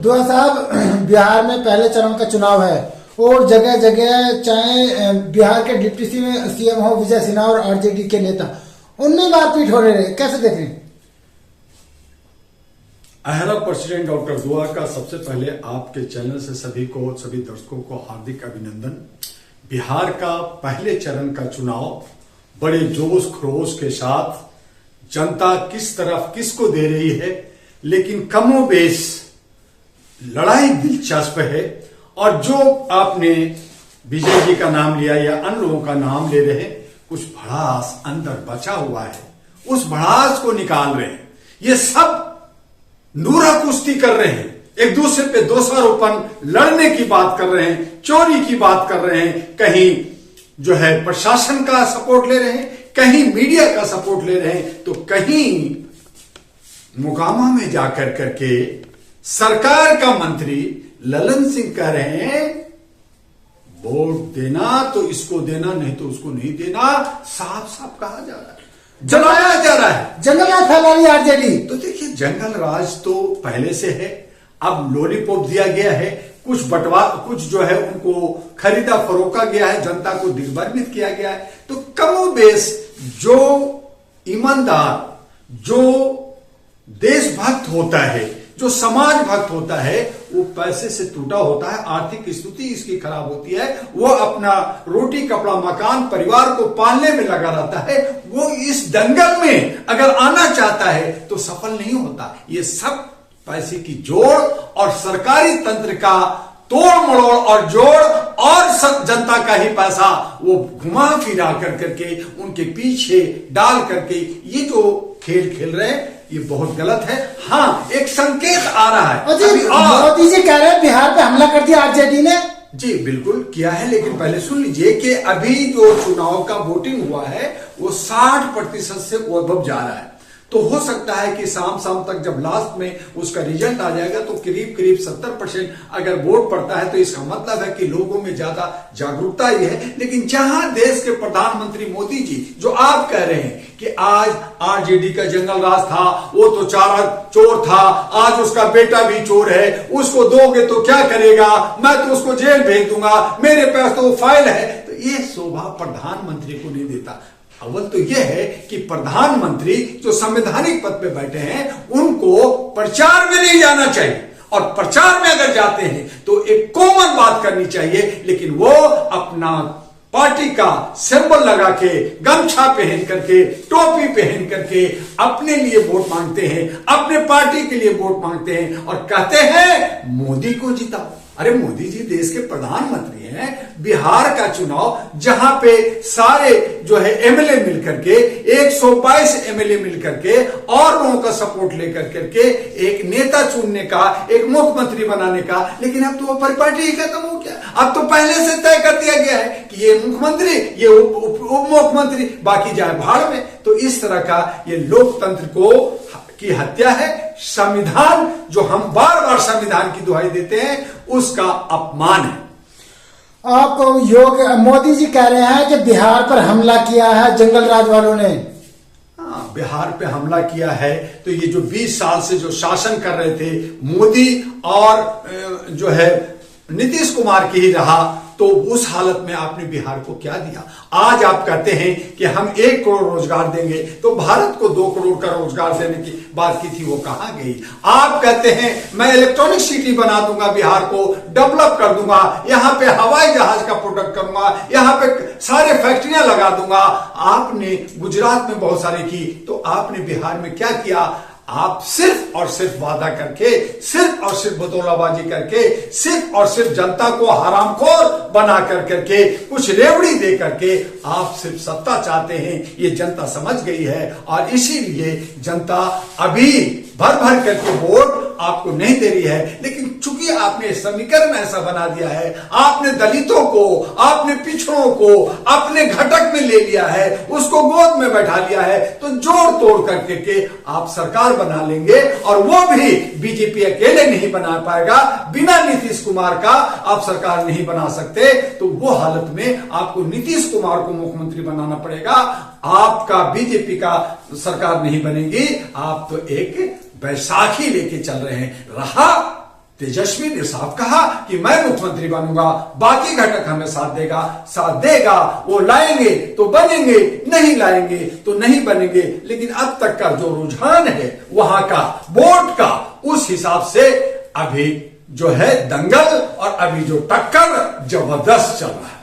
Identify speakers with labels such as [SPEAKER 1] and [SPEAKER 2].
[SPEAKER 1] दुआ साहब, बिहार में पहले चरण का चुनाव है और जगह जगह चाहे बिहार के डिप्टी सीएम हो विजय सिन्हा और आरजेडी के नेता, उनमें मारपीट हो रहे, कैसे देख रहे हैं?
[SPEAKER 2] अहरा प्रेसिडेंट डॉक्टर दुआ का सबसे पहले आपके चैनल से सभी दर्शकों को हार्दिक अभिनंदन। बिहार का पहले चरण का चुनाव बड़े जोश खरोश के साथ जनता किस तरफ किसको दे रही है, लेकिन कमोबेश लड़ाई दिलचस्प है। और जो आपने विजय जी का नाम लिया या अन्य लोगों का नाम ले रहे हैं, कुछ भड़ास अंदर बचा हुआ है, उस भड़ास को निकाल रहे हैं। ये सब नूरा कुश्ती कर रहे हैं, एक दूसरे पे दोषारोपण लड़ने की बात कर रहे हैं, चोरी की बात कर रहे हैं, कहीं जो है प्रशासन का सपोर्ट ले रहे हैं, कहीं मीडिया का सपोर्ट ले रहे हैं, तो कहीं मोकामा में जाकर करके सरकार का मंत्री ललन सिंह कह रहे हैं वोट देना तो इसको देना, नहीं तो उसको नहीं देना। साफ साफ कहा जा रहा है, जलाया जा रहा है,
[SPEAKER 1] जंगल राज फैला रही आरजेडी।
[SPEAKER 2] तो देखिए, जंगल राज तो पहले से है, अब लॉलीपॉप दिया गया है, कुछ जो है उनको खरीदा फरोखा गया है, जनता को दिग्भ्रमित किया गया है। तो कमोबेश जो ईमानदार, जो देशभक्त होता है, जो समाज भक्त होता है, वो पैसे से टूटा होता है, आर्थिक स्थिति इसकी खराब होती है, वो अपना रोटी कपड़ा मकान परिवार को पालने में लगा रहता है, वो इस दंगल में अगर आना चाहता है तो सफल नहीं होता। ये सब पैसे की जोड़ और सरकारी तंत्र का तोड़ मड़ोड़ और जोड़ और सब जनता का ही पैसा वो घुमा फिरा करके उनके पीछे डाल करके ये जो खेल खेल रहे हैं, ये बहुत गलत है। हाँ, एक संकेत आ रहा है।
[SPEAKER 1] मोदी जी कह रहे हैं बिहार पे हमला कर दिया आरजेडी ने।
[SPEAKER 2] जी बिल्कुल किया है, लेकिन पहले सुन लीजिए कि अभी जो चुनाव का वोटिंग हुआ है वो 60% से अबव जा रहा है। तो हो सकता है कि शाम तक जब लास्ट में उसका रिजल्ट आ जाएगा तो करीब 70% अगर वोट पड़ता है, तो इसका मतलब है कि लोगों में ज्यादा जागरूकता ही है। लेकिन जहां देश के प्रधानमंत्री मोदी जी, जो आप कह रहे हैं कि आज आरजेडी का जंगल राज था, वो तो चारा चोर था, आज उसका बेटा भी चोर है, उसको दोगे तो क्या करेगा, मैं तो उसको जेल भेज दूंगा, मेरे पास तो फाइल है, तो ये शोभा प्रधानमंत्री को नहीं देता। अव्वल तो यह है कि प्रधानमंत्री जो संवैधानिक पद पे बैठे हैं, उनको प्रचार में नहीं जाना चाहिए, और प्रचार में अगर जाते हैं तो एक कॉमन बात करनी चाहिए, लेकिन वो अपना पार्टी का सिंबल लगा के, गमछा पहन करके, टोपी पहन करके अपने लिए वोट मांगते हैं, अपने पार्टी के लिए वोट मांगते हैं और कहते हैं मोदी को जिताओ। अरे मोदी जी देश के प्रधानमंत्री हैं। बिहार का चुनाव जहां पे सारे जो है एमएलए मिलकर के 122 एमएलए मिलकर के और लोगों का सपोर्ट लेकर करके एक नेता चुनने का, एक मुख्यमंत्री बनाने का, लेकिन अब तो वो परिपाटी ही खत्म हो गया। अब तो पहले से तय कर दिया गया है कि ये मुख्यमंत्री, ये उप मुख्यमंत्री, बाकी जाए भाड़ में। तो इस तरह का ये लोकतंत्र को की हत्या है। संविधान जो हम बार बार संविधान की दुहाई देते हैं, उसका अपमान है।
[SPEAKER 1] आपको मोदी जी कह रहे हैं कि बिहार पर हमला किया है जंगल राज वालों ने।
[SPEAKER 2] हाँ, बिहार पे हमला किया है, तो ये जो 20 साल से जो शासन कर रहे थे मोदी और जो है नीतीश कुमार की ही रहा, तो उस हालत में आपने बिहार को क्या दिया? आज आप कहते हैं कि हम 1 करोड़ रोजगार देंगे, तो भारत को 2 करोड़ का रोजगार देने की बात की थी, वो कहां गई? आप कहते हैं मैं इलेक्ट्रॉनिक सिटी बना दूंगा, बिहार को डेवलप कर दूंगा, यहां पे हवाई जहाज का प्रोडक्ट करूंगा, यहां पे सारे फैक्ट्रियां लगा दूंगा। आपने गुजरात में बहुत सारी की, तो आपने बिहार में क्या किया? आप सिर्फ और सिर्फ वादा करके, सिर्फ और सिर्फ बतौलाबाजी करके, सिर्फ और सिर्फ जनता को हरामखोर बना करके, कुछ रेवड़ी दे करके आप सिर्फ सत्ता चाहते हैं, ये जनता समझ गई है। और इसीलिए जनता अभी भर करके वोट आपको नहीं दे रही है। लेकिन चूंकि आपने समीकरण ऐसा बना दिया है, आपने दलितों को, आपने पिछड़ों को अपने घटक में ले लिया है, उसको गोद में बैठा लिया है, तो जोड़ तोड़ करके आप सरकार बना लेंगे। और वो भी बीजेपी अकेले नहीं बना पाएगा, बिना नीतीश कुमार का आप सरकार नहीं बना सकते। तो वो हालत में आपको नीतीश कुमार को मुख्यमंत्री बनाना पड़ेगा, आपका बीजेपी का सरकार नहीं बनेगी। आप तो एक बैसाखी लेके चल रहे हैं। रहा तेजस्वी ने साफ कहा कि मैं मुख्यमंत्री बनूंगा, बाकी घटक हमें साथ देगा, वो लाएंगे तो बनेंगे, नहीं लाएंगे तो नहीं बनेंगे। लेकिन अब तक का जो रुझान है वहां का वोट का, उस हिसाब से अभी जो है दंगल और अभी जो टक्कर जबरदस्त चल रहा है।